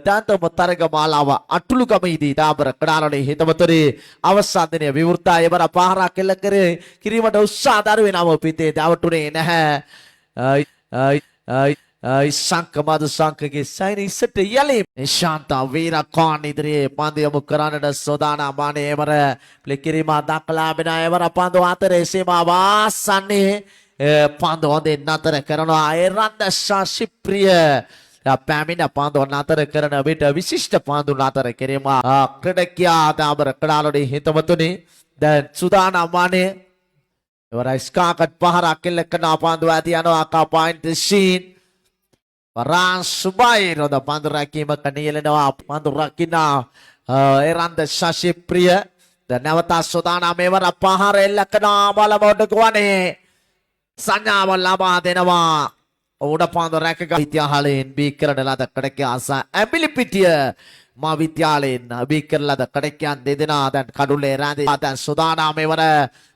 දාන්ත මතරග මාලාව අටුලුගමේදී දාබර කඩාලනේ හිතවතුනි අවසන් දිනය විවෘතයි. එවර පහරක් කෙල්ල කරේ කිරීමට උත්සාහ දරුවෙනම පිටේ දවටුනේ නැහැ. සංක මදු සංකගේ සයින ඉස්සට යලි ශාන්තා වීරකෝන් ඉදිරියේ පන්දු යොමු කරන්නට සෝදානම් වන්නේ එවර ප්ලේ කිරීම දක්ලා බෙන එවර පන්දු අතරේ සීමා වාසන්නේ පන්දු හොඳින් නතර කරනවා එරන්ද ශාශිප්‍රිය පැමිණ පන්දු නතර කරන විට විශිෂ්ට පන්දු නතර කිරීම ක්‍රීඩකයා දාබර කඩාලොඩි හිතවතුනි දැන් සූදානම් වන්නේ එවර ස්කාකට් පහරක් කෙල්ල කරන පන්දු ඇති යනවා කා point ෂීන් Parang Subai roda pandu raki makaniyelenwa pandu rakina Eranda Shashi Priya dan nawata sodana mewara pahara ellakana balabodakwane sanyawa laba denawa oda pandu rakaga විද්‍යාලයෙන් බීකරන ලද කඩකයාස ඇඹිලිපිටිය මා විද්‍යාලයෙන් බීකරන ලද කඩකයන් දෙදෙනා දැන් කඩුල්ලේ රැඳී දැන් සෝදානම් මෙවර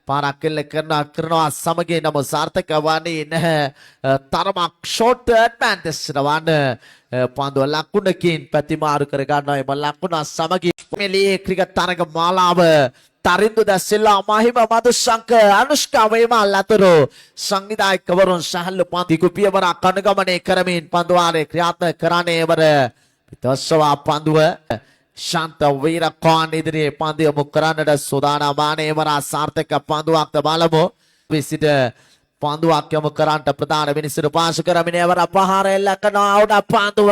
පාරක් කෙල්ල කරනවා සමගින් නම සාර්ථක වන්නේ නැහැ තරමක් ෂෝට් ඇඩ්වාන්ටේජ් රවන්න පන්දුව ලකුණකින් ප්‍රතිමාරු කර ගන්නවා එම ලකුණ සමගින් මෙලී ක්‍රිකට් තරග මාලාව තරින්දු දැසිල්ලා මහිම මදුශංක අනුෂ්කා වේමල් අතුරු සංවිධායකවරුන් සහල්ලු පන්තිකු පියවරක් අනුගමනය කරමින් පන්දුවාරේ ක්‍රියාත්මක කරන්නේ එවර පිටස්සවා පන්දුව ශාන්ත වීරකෝන් ඉදිරියේ පන්දු යොමු කරන්නට සූදානම් වන්නේ එවර සාර්ථක පන්දුවක් බලමු විසිට පන්දුවක් යොමු කරන්නට ප්‍රධාන මිනිස්සු පාසු කරමින් එවර පහර එල්ල කරනවා උඩ පන්දුව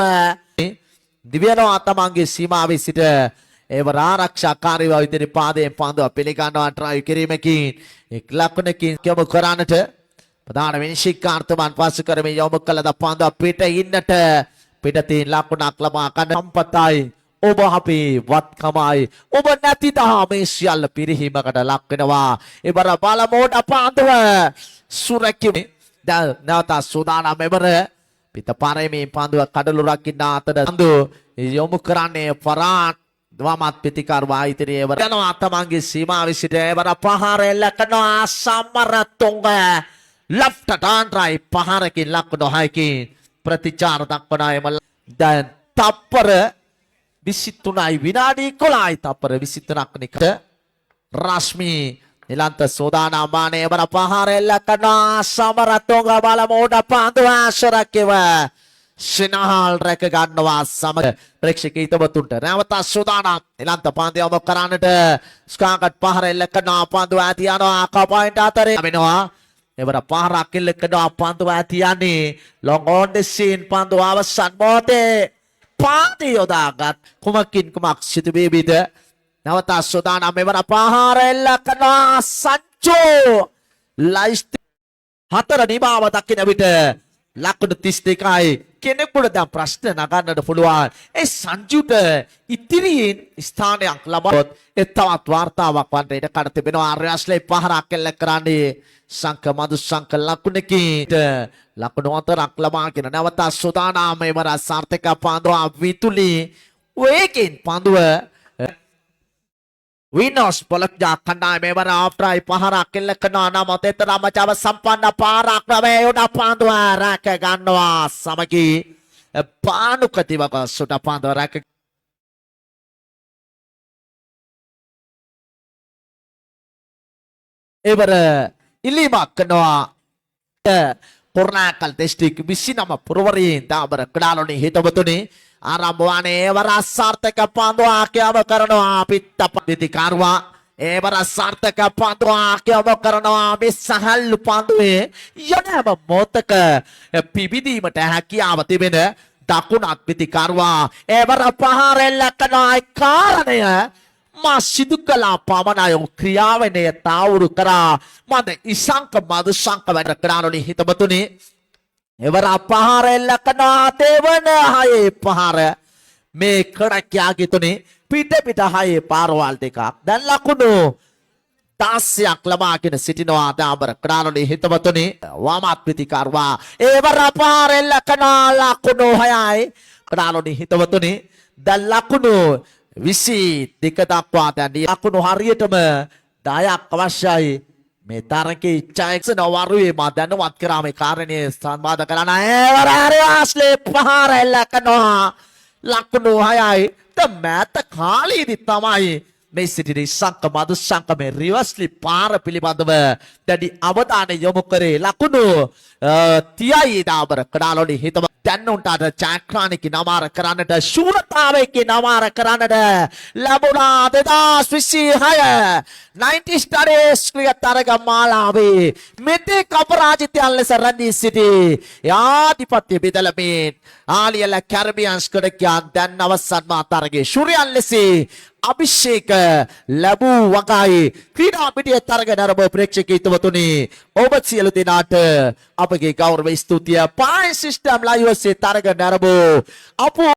දිව්‍යනවා තමන්ගේ සීමාවේ සිට එවර ආරක්ෂාකාරීව ඉදිරි පාදයෙන් පන්දුව පිළිගන්නවා ට්‍රයි කිරීමකින් එක් ලකුණකින් යොමු කරන්නට ප්‍රධාන විනිශ්චයකාර්තුමන් පාසු කරමින් යොමු කළ පන්දුව පිට ඉන්නට පිටතින් ලකුණක් ලබා ගන්න සම්පතයි ඔබ අපි වත්කමයි ඔබ නැති දහමේ සියල්ල පිරිහීමකට ලක් වෙනවා එවර බලමෝඩ පන්දුව සුරැකීමේ නැවත සූදානම් එවර පිටපාරේ පන්දුව කඩලු රකින්න අතර පන්දු යොමු කරන්නේ පරාත් වමත් පිටිකර්වා ඉදිරියේ එවර යනවා තමන්ගේ සීමාවේ සිට එවර පහර එල්ල කරනවා සමරතුංග ලෙෆ්ට් ටර්න් පහරකින් ලකුණු 6කින් ප්‍රතිචාර දක්වන එම දැන් තප්පර 23යි විනාඩි 11යි තප්පර 23ක් නිකට රශ්මි නිලන්ත සෝදානම් වන්නේ එවර පහර එල්ල කරනවා සමරතුංග බලමෝඩ පන්දුව ආශරකව සිනහල් රැක ගන්නවා සමග ප්‍රේක්ෂක හිතවතුන්ට නැවත සූදානම් නිලන්ත පන්දු යොමු කරන්නට ස්කාකට් පහර එල්ල කරනවා පන්දුව ඇති යනවා කපොයින්ට් අතරේ වෙනවා එවර පහරක් එල්ල කරනවා පන්දුව ඇති යන්නේ ලොං ඔන් ද සීන් පන්දුව අවසන් මොහොතේ පාදය යොදාගත් කුමකින් කුමක් සිදු වේවිද නැවත සූදානම් එවර පහර එල්ල කරනවා සංජෝ ලයිස්ට් හතර නිමාව දකින විට ලකුණු 32යි කෙනෙකුට දැන් ප්‍රශ්න නගන්නට පුළුවන් ඒ සංජුට ඉතිරියෙන් ස්ථානයක් ලබාවොත් ඒ තවත් වාර්තාවක් වන්ට ඉඩ කඩ තිබෙනවා ආර්යශ්ලේ පහරක් එල්ල කරන්නේ සංක මදු සංක ලකුණකින් ලකුණු 4ක් ලබාගෙන නැවත සූදානම් එවර සාර්ථක පන්දුව විතුලි වේගෙන් පන්දුව විනෝස් පොලක්ජා කණ්ඩායම එවර ආෆ්ටරයි පහරක් එල්ල කරනවා නම් එතරම් ජව සම්පන්න පාරක් නවේ උඩ පන්දුව රැක ගන්නවා සමගි පානුකතිවක සුට පන්දුව රැක එවර ඉල්ලීමක් කරනවා කොරණාකල් දිස්ත්‍රික් 29 පුරවරයෙන් දාබර කඩාලොනි හිතවතුනි ආරම්භ වන්නේ එවර සාර්ථක පන්දුවක් යොමු කරනවා පිටපදිකාරවා එවර සාර්ථක පන්දුවක් යොමු කරනවා මේ සහල්ලු පන්දුවේ යනම මොතක පිබිදීමට හැකියාව තිබෙන දකුණත් පිටිකාරවා එවර පහර එල්ල කරනවා කාරණය මා සිදු කළා පමණයි ක්‍රියාවනේ තාවුරු කරා මද ඉසංක මදුශංක වැඩ කරනෝනි හිතවතුනි එවර පහර එල්ල කරනවා දෙවන හයේ පහර මේ කඩකියාගේ තුනේ පිට හයේ පාරවල් දෙකක් දැන් ලකුණු 16ක් ලබාගෙන සිටිනවා දාබර කඩාලොනි හිතවතුනි වමත් පිටිකර්වා එවර පහර එල්ල කරනවා ලකුණු 6යි කඩාලොනි හිතවතුනි දැන් ලකුණු 22 දක්වා දැන් ලකුණු හරියටම 10ක් අවශ්‍යයි මේ තරකේ ජයක්සන් වරුවේ මා දැනුවත් කරා මේ කාරණේ සම්බන්ධ කරන එවර ආර්යශ්ලේ පහර එල්ල කරනවා ලකුණු 6යි. මෑත කාලයේදී තමයි මේ සිටින සංකමද සංකමේ රිවර්ස්ලි පාර පිළිබඳව දැඩි අවධානය යොමු කරේ ලකුණු 30යි දාබර කඩාලොඩි හිතම දැන් උන්ට චක්‍රානික නමාර කරන්නට ශූරතාවයකින් නමාර කරන්නට ලැබුණා 2026 90 ස්ටාරේස් ක්‍රිකට් තරගමාලාවේ මෙතෙක් අපරාජිතයන් ලෙස රැඳී සිටි ආධිපත්‍ය බෙදලමින් ආලියල කැරිබියන්ස් ක්‍රිකට් දැන් අවසන් මා තරගයේ ශූරයන් ලෙස අභිෂේක ලැබූ වගයි ක්‍රීඩා පිටියේ තරග නරඹ ප්‍රේක්ෂකීතුමතුනි ඔබ සියලු දෙනාට අපගේ ගෞරව ස්තුතිය පායි සිස්ටම් ලයිව් ඔස්සේ තරග නරඹ අපු